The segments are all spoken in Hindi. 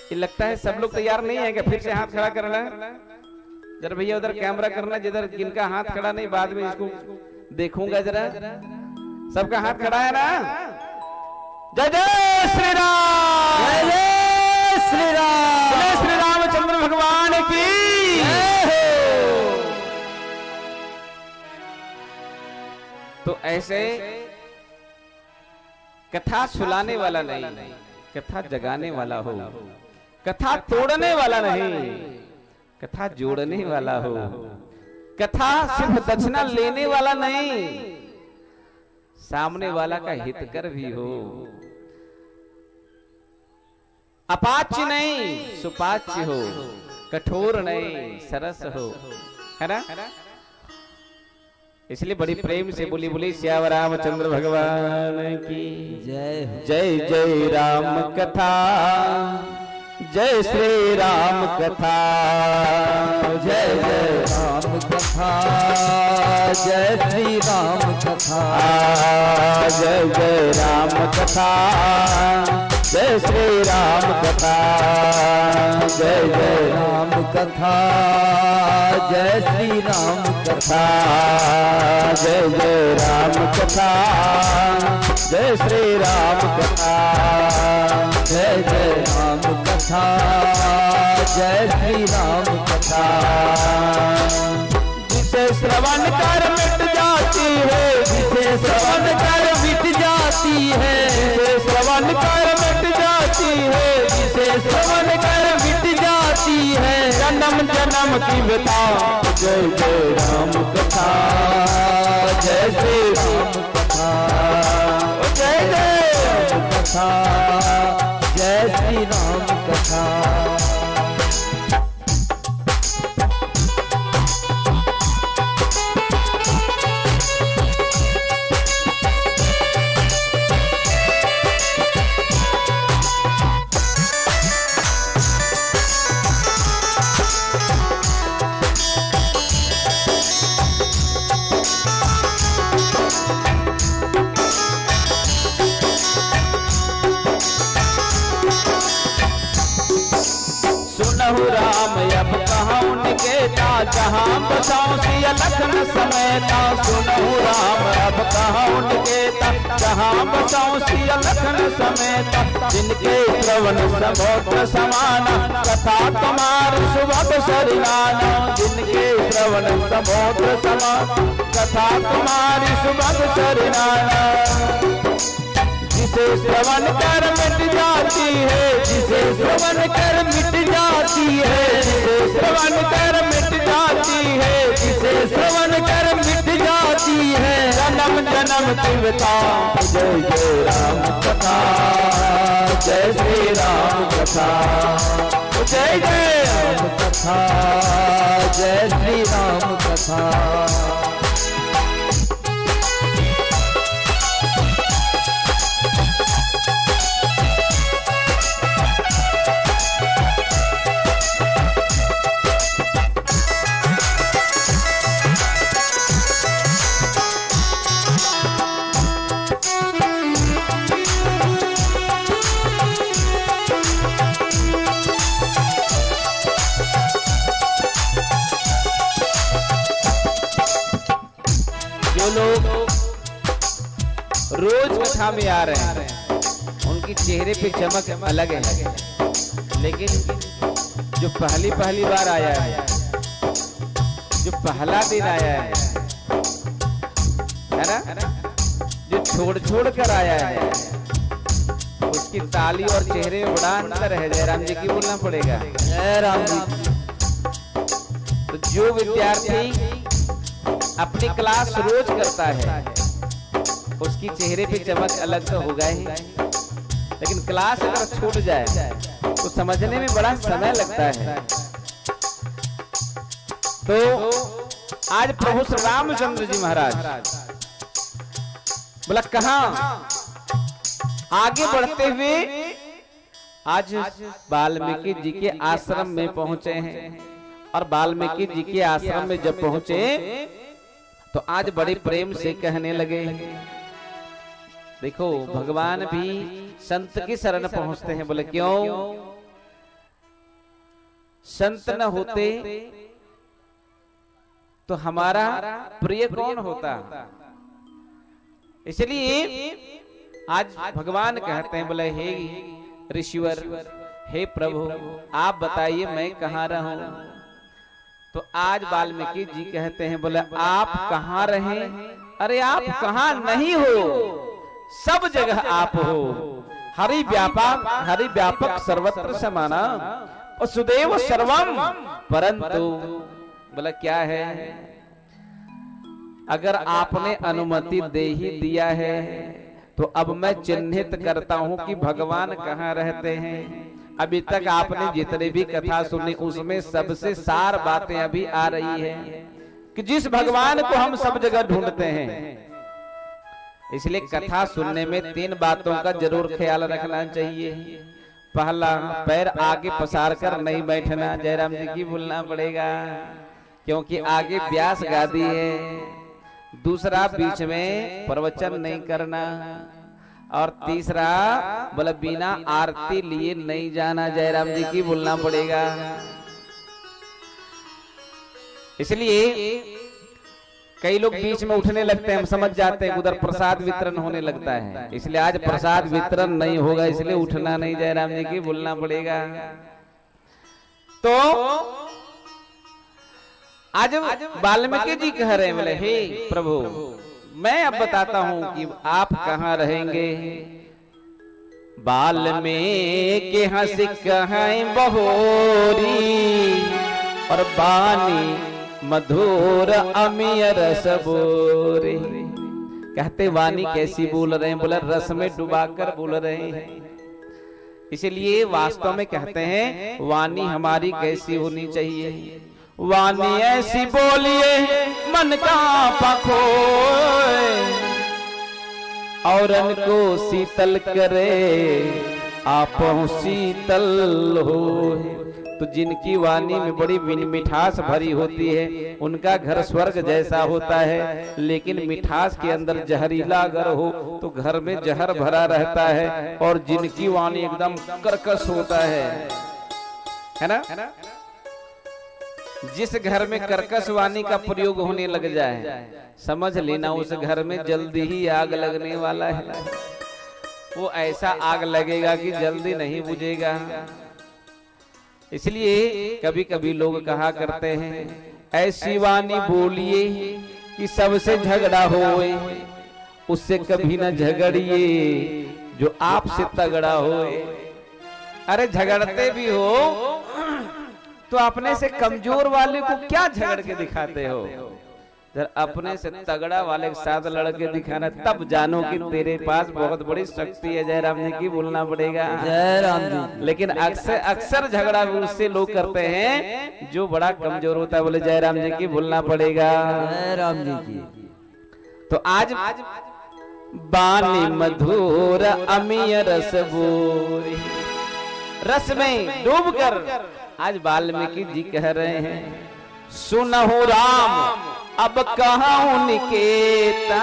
ये लगता है सब लोग तैयार नहीं है क्या? फिर से हाथ खड़ा करना जरा भैया, उधर कैमरा करना, जिधर जिनका हाथ खड़ा नहीं बाद में इसको देखूंगा जरा। सबका हाथ खड़ा है ना? जय जय श्री राम, जय जय श्री राम, जय श्री रामचंद्र भगवान की। तो ऐसे कथा सुलाने वाला नहीं, कथा जगाने वाला हो, कथा तोड़ने वाला नहीं, कथा जोड़ने वाला हो, कथा सिर्फ दक्षिणा लेने वाला नहीं, सामने वाला का हितकर भी हो, अपाच्य नहीं सुपाच्य हो, कठोर नहीं सरस हो, है ना? इसलिए बड़ी प्रेम से बोली बोली श्याम रामचंद्र भगवान की जय। जय जय राम कथा, जय श्री राम कथा, जय जय राम कथा, जय श्री राम कथा, जय जय राम कथा, जय श्री राम कथा, जय जय राम कथा, जय श्री राम कथा, जय जय राम कथा, जय श्री राम कथा, जय जय राम कथा, जय श्री राम कथा। जिसे श्रवण कर मिट जाती है, जिसे श्रवण कर मिट जाती है, जिसे श्रवण कर मिट जाती है, जिसे श्रवण कर मिट जाती है, जन्म जन्म की व्यथा। जय जय राम कथा, जय श्री राम कथा, जय जय राम कथा, जय श्री राम कथा। राम अब कहाँ उनके ता, जहाँ बसाऊं सिया लखन समेता। सुनहु राम अब कहाँ उनके ता, जहाँ बसाऊं सिया लखन समेता। जिनके श्रवण समुद्र समाना, कथा तुम्हारी सुबह सरियाना। जिनके श्रवण समुद्र समाना, कथा तुम्हारी सुबह सरियाना। जिसे श्रवण कर मिट जाती है, जिसे श्रवण कर मिट जाती है, जिसे श्रवण कर मिट जाती है, जिसे श्रवण कर मिट जाती है, जन्म जन्म की व्यथा। जय जय राम कथा, जय श्री राम कथा, जय जय राम कथा, जय श्री राम कथा। लोग रोज कथा में आ रहे हैं, उनकी चेहरे पे चमक अलग है, लेकिन जो पहली बार आया है, जो पहला दिन आया है ना, जो छोड़ कर आया है, उसकी ताली और चेहरे में बड़ा अंतर है। जयराम जी की बोलना पड़ेगा, जय राम जी। तो जो विद्यार्थी अपनी क्लास रोज करता है, उसकी चेहरे पे चमक अलग तो होगा ही, लेकिन क्लास अगर छूट जाए तो समझने में बड़ा समय लगता है। तो आज प्रभु श्री रामचंद्र जी महाराज बोला कहां आगे बढ़ते हुए आज वाल्मीकि जी के आश्रम में पहुंचे हैं। और वाल्मीकि जी के आश्रम में जब पहुंचे तो आज बड़े प्रेम से कहने लगे। देखो भगवान भी संत की शरण पहुंचते हैं। बोले क्यों? संत न होते तो हमारा प्रिय कौन होता। इसलिए आज भगवान कहते हैं, बोले हे ऋषिवर, हे प्रभु आप बताइए मैं कहाँ रहूं। तो आज वाल्मीकि जी कहते हैं, बोले आप कहाँ रहे? अरे आप कहाँ नहीं हो, सब जगह आप हो। हरि व्यापक सर्वत्र समाना वसुदेव सर्वम। परंतु बोला क्या है, अगर आपने अनुमति दे ही दिया है तो अब मैं चिन्हित करता हूं कि भगवान कहाँ रहते हैं। अभी तक आपने जितने भी कथा सुनी उसमें सबसे सार बातें अभी आ रही है कि जिस भगवान को हम सब जगह ढूंढते हैं। इसलिए कथा सुनने में 3 बातों का जरूर ख्याल रखना चाहिए। पहला, पैर आगे पसार कर नहीं बैठना, जयराम जी की बोलना पड़ेगा क्योंकि आगे व्यास गादी है। दूसरा, बीच में प्रवचन नहीं करना। और तीसरा बोला बिना आरती लिए नहीं जाना, जयराम जी की बोलना पड़ेगा। इसलिए कई लोग बीच में उठने लगते हैं, हम समझ जाते हैं उधर प्रसाद वितरण होने लगता है, इसलिए आज प्रसाद वितरण नहीं होगा, इसलिए उठना नहीं, जयराम जी की बोलना पड़ेगा। तो आज वाल्मीकि जी कह रहे हैं, बोले हे प्रभु मैं अब बताता हूं कि आप कहाँ रहेंगे। वाल्मीकि हंस कहें बहोरी और बानी मधुर अमीय रस बोरे। कहते वाणी कैसी बोल रहे हैं, बोला रस में डुबाकर बोल रहे हैं। इसलिए वास्तव में कहते हैं वाणी हमारी कैसी होनी चाहिए। वाणी ऐसी बोलिए मन का पखोए और को शीतल करे आप शीतल हो। तो जिनकी वाणी में बड़ी मिठास भरी होती है उनका घर स्वर्ग जैसा होता है, लेकिन मिठास के अंदर जहरीला अगर हो तो घर में जहर भरा रहता है। और जिनकी वाणी एकदम कर्कश होता है ना, जिस घर में कर्कश वाणी का प्रयोग होने लग जाए समझ लेना उस घर में जल्दी ही आग लगने वाला है। वो ऐसा आग लगेगा कि जल्दी नहीं बुझेगा। इसलिए कभी कभी लोग कहा करते हैं ऐसी वाणी बोलिए कि सबसे झगड़ा होए, उससे कभी न झगड़िए जो आपसे तगड़ा होए। अरे झगड़ते भी हो तो अपने से कमजोर वाले को क्या झगड़ के दिखाते हो। जब अपने से तगड़ा वाले के साथ लड़के दिखाना तब जानो कि तेरे पास बहुत बड़ी शक्ति है। जयराम जी की बोलना पड़ेगा। जयराम जी। लेकिन अक्सर झगड़ा उससे लोग करते हैं जो बड़ा कमजोर होता है। बोले जयराम जी की बोलना पड़ेगा। जयराम जी की। तो आज बानी मधुर अमीय रस बोरी, रस में डूबकर आज वाल्मीकि जी कह रहे हैं सुनहु राम अब कहाँ निकेता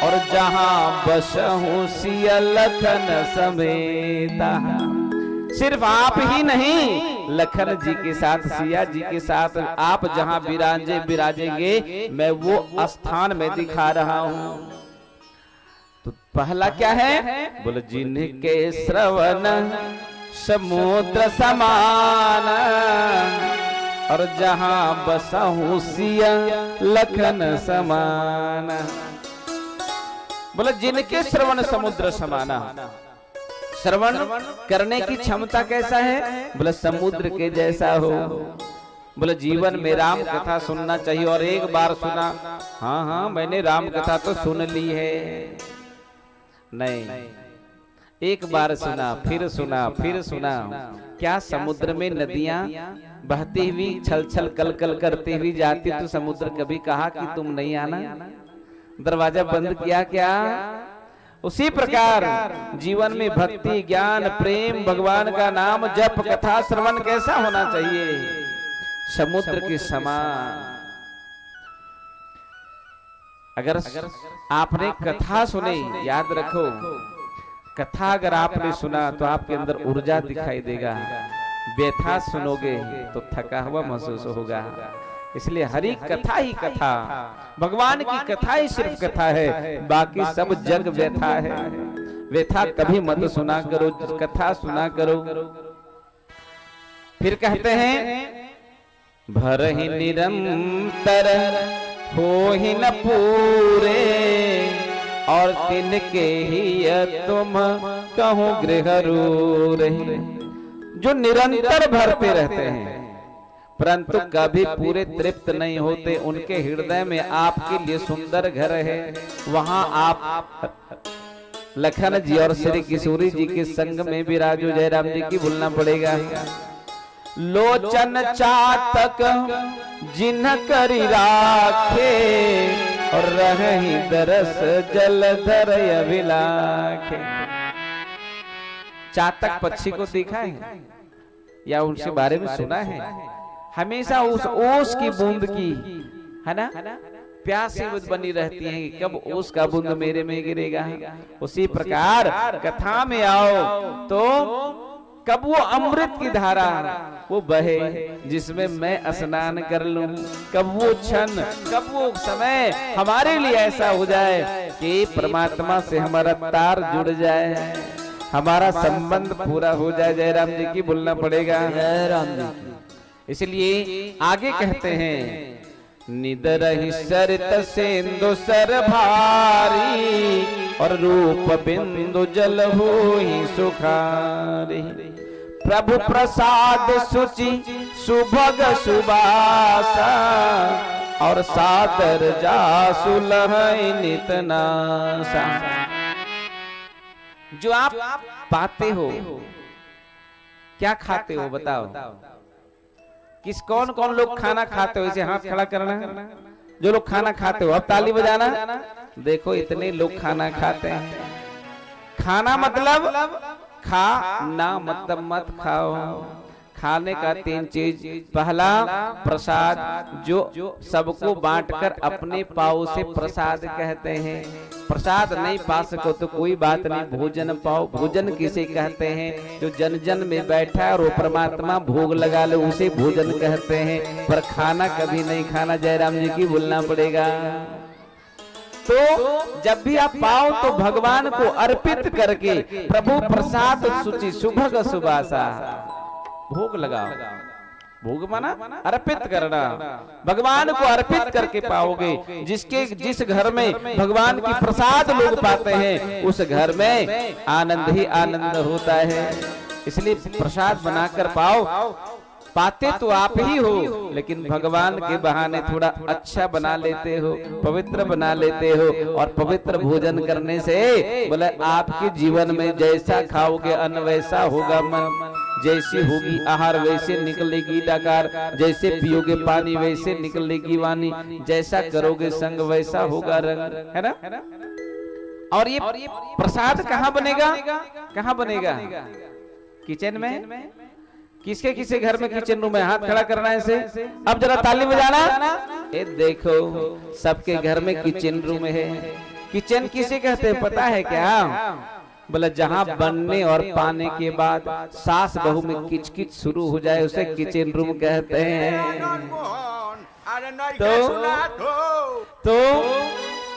और जहां बसहु सिया लखन समेता। सिर्फ आप ही नहीं, लखन जी के साथ सिया जी के साथ आप जहां विराजेंगे मैं वो स्थान में दिखा रहा हूं। तो पहला क्या है, बोले जिनके श्रवण समुद्र समान और जहां बसहु सिया लखन समान। बोले जिनके श्रवण समुद्र समाना, श्रवण करने की क्षमता कैसा है, बोले समुद्र के जैसा हो। बोले जीवन में राम कथा सुनना चाहिए। और एक बार सुना, हाँ मैंने राम कथा तो सुन ली है, नहीं एक बार सुना फिर सुना। क्या समुद्र में नदियां बहती हुई छल छल कल कल करती हुई जाती तो समुद्र कभी कहा कि तुम नहीं आना, दरवाजा बंद किया क्या? उसी प्रकार जीवन में भक्ति ज्ञान प्रेम भगवान का नाम जप कथा श्रवण कैसा होना चाहिए, समुद्र के समान। अगर आपने कथा सुनी, याद रखो कथा अगर आपने सुना तो आपके अंदर ऊर्जा दिखाई देगा, व्यथा सुनोगे तो थका हुआ महसूस होगा। इसलिए हरि कथा ही कथा, भगवान की कथा ही सिर्फ कथा है, बाकी सब जग व्यथा है। व्यथा कभी मत सुना करो, कथा सुना करो। फिर कहते हैं भर ही निरंतर हो ही न पूरे, और तिनके ही तुम कहो गृह रूरे। जो निरंतर भरते रहते हैं परंतु कभी पूरे तृप्त नहीं होते, उनके हृदय में आपके लिए सुंदर घर है। वहां आप लखन जी और श्री किशोरी जी के संग में विराजो। जयराम जी की भूलना पड़ेगा। लोचन चातक जिन्ह करी राखे, और रही दरस जलधर अभिलाखे। चातक पक्षी को देखा है या उनके बारे में सुना है? हमेशा उस ओस की बूंद की, है ना, प्यास बनी रहती है कि कब ओस का बूंद मेरे में गिरेगा। उसी प्रकार कथा में आओ तो कब वो अमृत की धारा वो बहे जिसमें मैं स्नान कर लूं। कब वो क्षण, कब वो समय हमारे लिए ऐसा हो जाए कि परमात्मा से हमारा तार जुड़ जाए, हमारा संबंध पूरा हो जाए। जयराम जी की बोलना पड़ेगा। जयराम जी। इसलिए आगे कहते हैं निदर ही सरित सेंदु सर भारी, और रूप बिंदु जल हो ही सुखारी। प्रभु प्रसाद सुचि सुभग सुबासा, और सादर जासु लहै नित नासा। जो आप पाते हो, क्या खाते हो बताओ? किस कौन कौन लोग खाना खाते हो? इसे हाथ खड़ा करना जो लोग खाना खाते हो। अब ताली बजाना। देखो इतने लोग खाना खाते हैं। खाना मतलब खा ना मतलब मत खाओ। खाने का तीन चीज, पहला प्रसाद, जो सबको बांटकर अपने पाओ से प्रसाद कहते हैं। प्रसाद नहीं पा सको तो कोई बात नहीं, भोजन पाओ। भोजन किसे कहते हैं? जो जन जन में बैठा और वो परमात्मा भोग लगा ले उसे भोजन कहते हैं। पर खाना कभी नहीं खाना। जयराम जी की बोलना पड़ेगा। तो जब भी आप पाओ तो भगवान को अर्पित करके प्रभु प्रसाद सुचि सुभग सुबासा, भोग लगाओ। भोग माना अर्पित करना। भगवान को अर्पित करके पाओगे। जिस घर में भगवान की प्रसाद लोग पाते हैं उस घर में आनंद ही आनंद होता है। इसलिए प्रसाद बनाकर पाओ। पाते तो आप ही हो, लेकिन भगवान के बहाने थोड़ा अच्छा बना लेते हो, पवित्र बना लेते हो। और पवित्र भोजन करने से बोले आपके जीवन में जैसा खाओगे अन्न वैसा होगा मन, जैसी होगी आहार वैसे निकलेगी डकार, जैसे पियोगे पानी वैसे निकलेगी वाणी, जैसा करोगे संग वैसा होगा रंग, है ना। और ये प्रसाद कहाँ बनेगा? कहाँ बनेगा? किचन में। किसके किसके घर में किचन रूम है? हाथ खड़ा करना है इसे। अब जरा ताली बजाना। ये देखो सबके घर में किचन रूम है। किचन किसे कहते हैं पता है क्या? बोला जहाँ बनने और पाने के बाद सास बहू में किचकिच शुरू हो जाए उसे किचन रूम कहते हैं। तो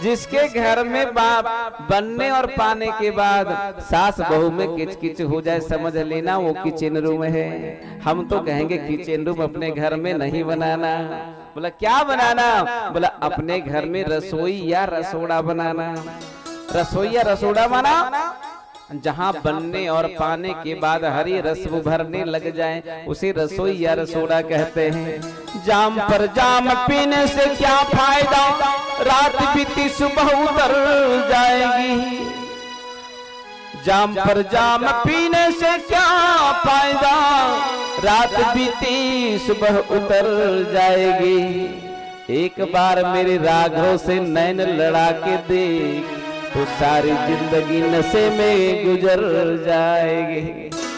जिसके घर में बनने और पाने के बाद सास बहू में किचकिच हो जाए समझ लेना वो किचन रूम है। हम तो कहेंगे किचन रूम अपने घर में नहीं बनाना। बोला क्या बनाना? बोला अपने घर में रसोई या रसोड़ा बनाना। रसोई या रसोड़ा माना जहाँ बनने और पाने के बाद हरी रस भरने लग जाए उसे रसोई या रसोड़ा कहते हैं। जाम पर जाम पीने से क्या फायदा, रात बीती सुबह उतर जाएगी। जाम पर जाम पीने से क्या फायदा, रात बीती सुबह उतर जाएगी। एक बार मेरे राघव से नैन लड़ा के देख तो सारी जिंदगी नशे में गुजर जाएगी।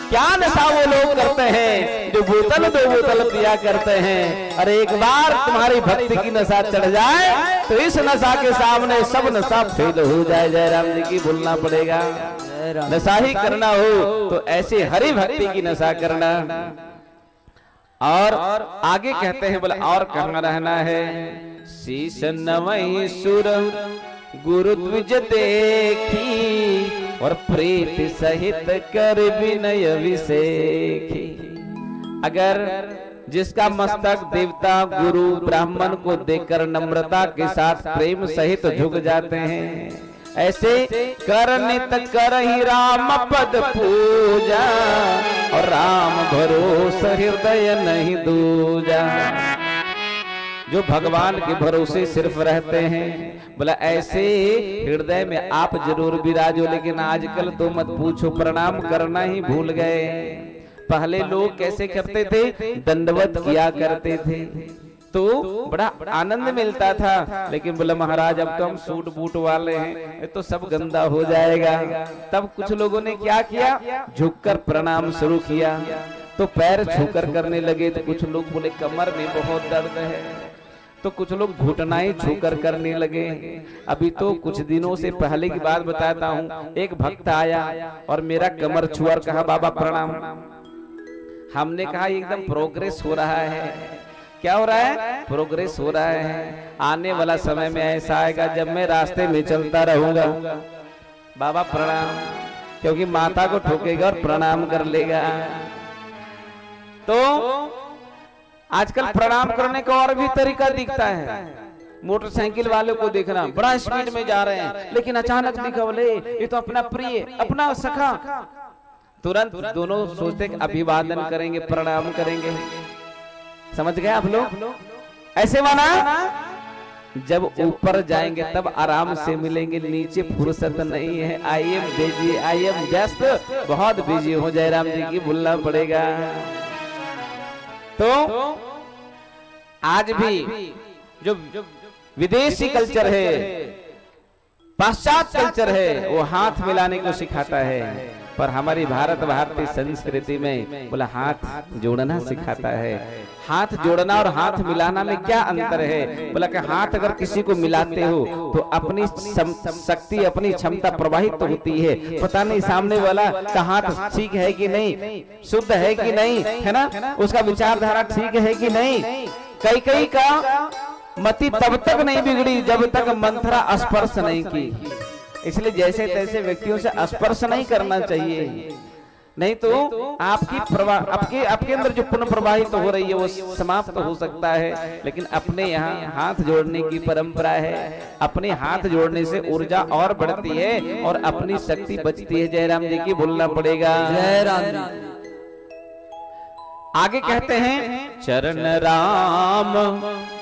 क्या नशा वो लोग करते हैं जो बोतल दो बोतल पिया करते हैं। अरे एक बार तुम्हारी भक्ति की नशा चढ़ जाए तो इस नशा के सामने सब नशा फेल हो जाए। जयराम जी की भूलना पड़ेगा। नशा ही करना हो तो ऐसे हरि भक्ति की नशा करना। और आगे कहते हैं बोला और कहाँ रहना है, शीश नवई सुर गुरु द्विज देखी और प्रीत सहित कर विनय विसेखी। अगर जिसका मस्तक देवता गुरु ब्राह्मण को देखकर नम्रता के साथ प्रेम सहित झुक जाते हैं, ऐसे कर नित कर ही राम पद पूजा और राम भरोसा हृदय नहीं दूजा। जो भगवान के भरोसे सिर्फ रहते हैं, बोला ऐसे हृदय में आप जरूर विराजो। लेकिन आजकल तो मत पूछो, प्रणाम करना ही भूल गए। पहले लोग कैसे करते थे, दंडवत किया करते थे तो बड़ा आनंद मिलता था। लेकिन बोला महाराज अब तो हम सूट बूट वाले हैं, ये तो सब गंदा हो जाएगा। तब कुछ लोगों ने क्या किया, झुककर प्रणाम शुरू किया। तो पैर छूकर करने लगे, तो कुछ लोग बोले कमर में बहुत दर्द है, तो कुछ लोग घुटनाएं छूकर करने लगे। अभी तो कुछ दिनों से पहले की बात बताता हूँ, एक भक्त आया और मेरा कमर छुआ, कहा बाबा प्रणाम। हमने कहा एकदम प्रोग्रेस हो रहा है। क्या हो रहा है, प्रोग्रेस हो रहा है। आने वाला समय में ऐसा आएगा जब मैं रास्ते में चलता रहूंगा, बाबा प्रणाम, क्योंकि माता को ठोकेगा और प्रणाम कर लेगा। तो आजकल प्रणाम करने का और भी तरीका दिखता है। मोटरसाइकिल वालों को देखना, बड़ा स्पीड में जा रहे हैं, लेकिन अचानक दिखा बोले ये तो अपना प्रिय, अपना सखा। तुरंत दोनों सोचते अभिवादन करेंगे, प्रणाम करेंगे। समझ गए आप लोग? ऐसे माना जब ऊपर जाएंगे तब आराम से मिलेंगे, नीचे फुर्सत नहीं है। I am busy, I am व्यस्त, बहुत बिजी हो जयराम जी की भूलना पड़ेगा। तो आज भी जो विदेशी कल्चर है, पाश्चात्य कल्चर है, वो हाथ मिलाने को सिखाता है। पर हमारी भारतीय संस्कृति में बोला हाथ जोड़ना सिखाता है। हाथ जोड़ना और हाथ मिलाना में क्या अंतर है? बोला कि हाथ अगर किसी को मिलाते हो तो अपनी शक्ति, अपनी क्षमता प्रवाहित तो होती है। पता नहीं सामने वाला का हाथ ठीक है कि नहीं, शुद्ध है कि नहीं, है ना, उसका विचारधारा ठीक है कि नहीं। कई का मति तब तक नहीं बिगड़ी जब तक मंथरा स्पर्श नहीं की। इसलिए जैसे तैसे व्यक्तियों से स्पर्श नहीं करना चाहिए, नहीं तो आपके अंदर जो पुण्य प्रवाहित तो हो रही है वो समाप्त हो सकता है। लेकिन अपने यहाँ हाथ जोड़ने की परंपरा है, अपने हाथ जोड़ने से ऊर्जा और बढ़ती है और अपनी शक्ति बचती है। जयराम जी की बोलना पड़ेगा। जयराम जी। आगे कहते हैं चरण राम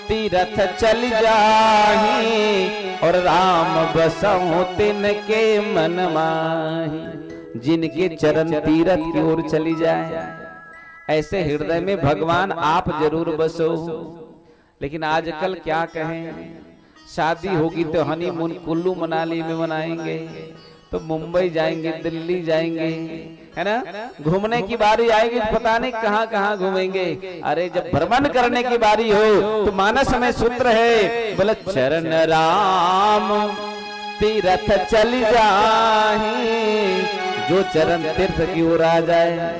तीरथ चल जाही और राम बसहु तिनके मन माही। जिनके चरण तीरथ की ओर चली जाए, ऐसे हृदय में भगवान आप जरूर बसो। लेकिन आजकल क्या कहें, शादी होगी तो हनीमून कुल्लू मनाली में मनाएंगे, तो मुंबई जाएंगे, दिल्ली जाएंगे, है ना, घूमने की बारी आएगी पता नहीं कहाँ कहाँ घूमेंगे। अरे जब भ्रमण करने की बारी हो तो मानस में सूत्र है, बोले चरण राम तीरथ चल जाही, जो चरण तीर्थ की ओर आ जाए।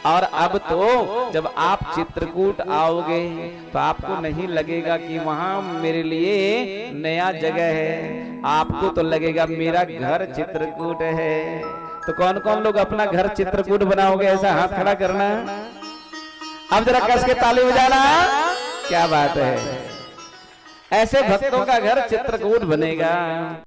और अब तो जब आप चित्रकूट आओगे तो आपको नहीं लगेगा कि वहां मेरे लिए नया जगह है, आपको तो लगेगा मेरा घर चित्रकूट है। तो कौन कौन लोग अपना घर चित्रकूट बनाओगे? ऐसा हाथ खड़ा करना। अब जरा कस के ताली बजाना। क्या बात है, ऐसे भक्तों का घर चित्रकूट बनेगा।